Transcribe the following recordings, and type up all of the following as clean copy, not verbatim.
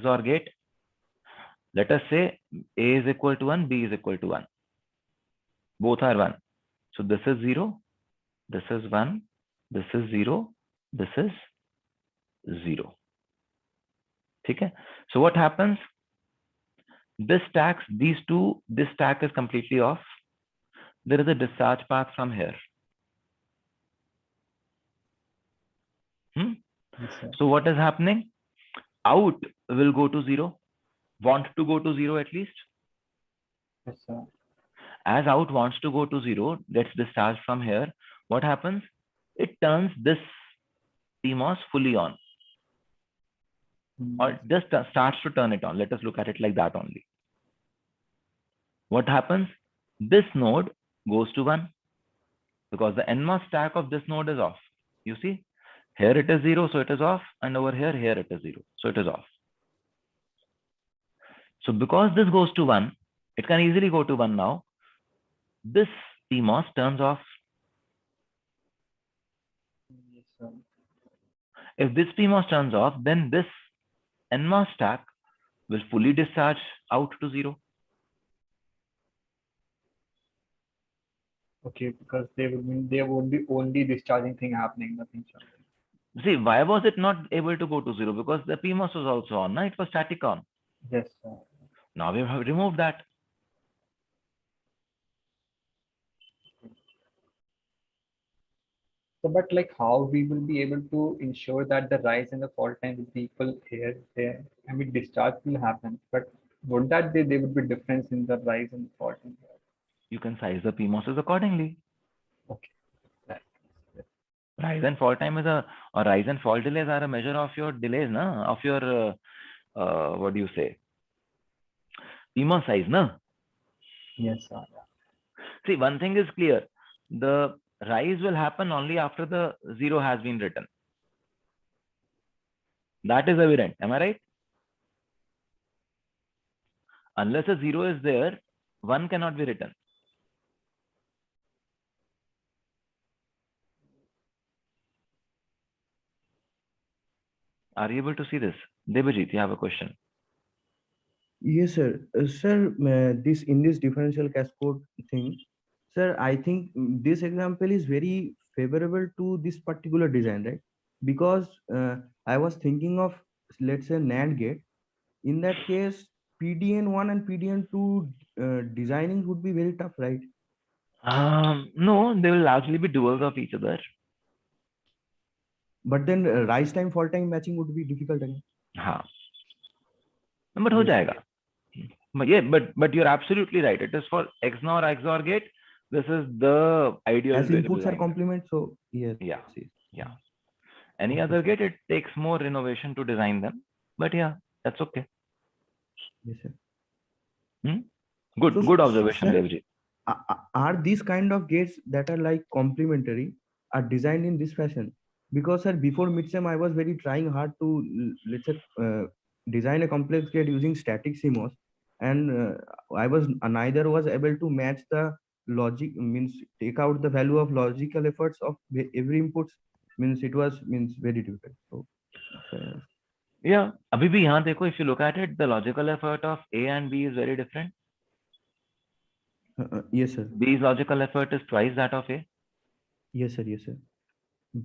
XOR gate. Let us say A is equal to 1, B is equal to 1. Both are 1. So this is 0, this is 1, this is 0, this is 0. Okay? So what happens? This stack is completely off. There is a discharge path from here. Yes, sir. So what is happening? Out will go to 0. Want to go to 0 at least. Yes, sir. As out wants to go to 0, gets discharged from here. What happens? It turns this PMOS fully on. Or just starts to turn it on. Let us look at it like that only. What happens? This node goes to 1 because the NMOS stack of this node is off. You see, here it is 0, so it is off, and over here it is 0, so it is off. So because this goes to 1, it can easily go to 1 now. This PMOS turns off. Yes, sir. If this PMOS turns off, then this NMOS stack will fully discharge out to 0. Okay, because there would be only discharging thing happening, nothing. See, why was it not able to go to 0? Because the PMOS was also on. No? It was static on. Yes, sir. Now we have removed that. So, but like how we will be able to ensure that the rise and the fall time will be equal here, there? I mean, discharge will happen, but would that there would be difference in the rise and fall time? You can size the PMOSs accordingly. Okay. Right. Rise and fall time is or rise and fall delays are a measure of your delays, na? Of your, what do you say? PMOS size, na? Yes, sir. See, one thing is clear. The rise will happen only after the 0 has been written. That is evident. Am I right? Unless a 0 is there, 1 cannot be written. Are you able to see this? Debajit, you have a question. Yes, sir. Sir, this in this differential cascode thing, sir, I think this example is very favorable to this particular design, right? Because I was thinking of, let's say, NAND gate. In that case, PDN1 and PDN2 designing would be very tough, right? No, they will largely be duals of each other. But then rise time, fall time matching would be difficult again. हाँ, but हो Yes. जाएगा. But yeah, but you're absolutely right. It is for XOR gate. This is the ideal. As inputs are design. complement, so yes. Yeah, Yes. yeah. Any Okay, other sir. gate, it takes more innovation to design them. But yeah, that's okay. Yes, sir. Good, So, good observation, sir, Devji. are these kind of gates that are like complementary are designed in this fashion? Because sir, before midsem I was very trying hard to let's say design a complex gate using static CMOS, and I was neither was able to match the logic, means take out the value of logical efforts of every input, means it was means very difficult. So Yeah, अभी भी यहाँ देखो, if you look at it, the logical effort of A and B is very different. yes sir. B's logical effort is twice that of A. Yes sir, yes sir.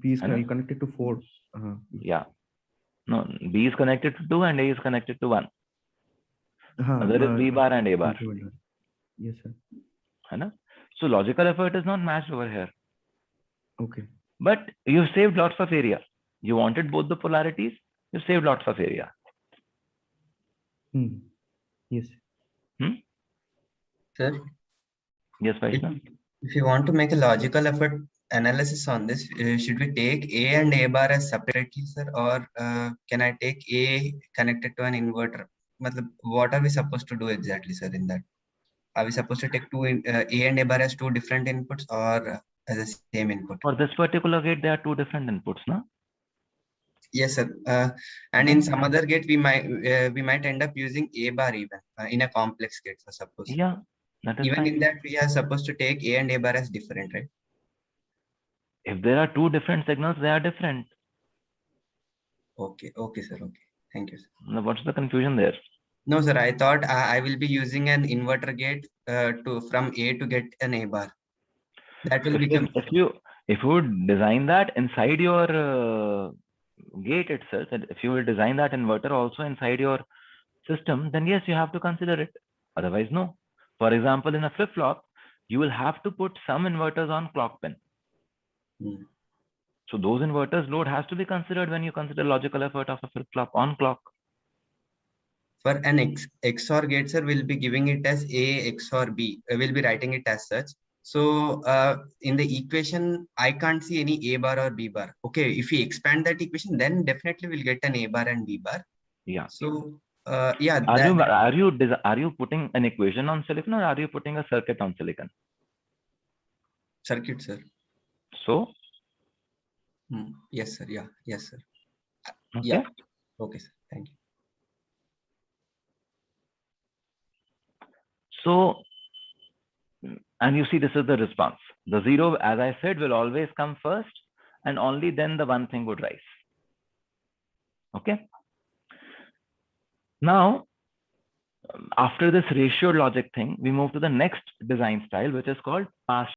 B is connected to 4. Yes. Yeah. No, B is connected to 2 and A is connected to 1. There is B bar and A bar. Yes sir. है? So logical effort is not matched over here. Okay. But you've saved lots of area. You wanted both the polarities, you saved lots of area. Yes. Sir? Yes, Vaishnav? If you want to make a logical effort analysis on this, should we take A and A bar as separately, sir, or can I take A connected to an inverter? What are we supposed to do exactly, sir, in that? Are we supposed to take A and A bar as two different inputs or as the same input? For this particular gate, there are two different inputs, no? Yes, sir. And in some other gate, we might end up using A bar even in a complex gate, for suppose. Yeah, that is even fine. In that, we are supposed to take A and A bar as different, right? If there are two different signals, they are different. Okay, sir. Okay. Thank you, sir. Now, what's the confusion there? No, sir, I thought I will be using an inverter gate from A to get an A bar. That will become. If you would design that inside your gate itself, and if you will design that inverter also inside your system, then yes, you have to consider it. Otherwise, no. For example, in a flip-flop, you will have to put some inverters on clock pin. So those inverters load has to be considered when you consider logical effort of a flip-flop on clock. For an XOR gate, sir, we'll be giving it as A XOR B. We'll be writing it as such. So in the equation, I can't see any A bar or B bar. Okay, if we expand that equation, then definitely we'll get an A bar and B bar. Yeah. So yeah. Are you putting an equation on silicon, or are you putting a circuit on silicon? Circuit, sir. So. Yes, sir. Yeah. Yes, sir. Okay. Yeah. Okay, sir. Thank you. So, and you see, this is the response. The 0, as I said, will always come first, and only then the 1 thing would rise. Okay. Now, after this ratio logic thing, we move to the next design style, which is called partial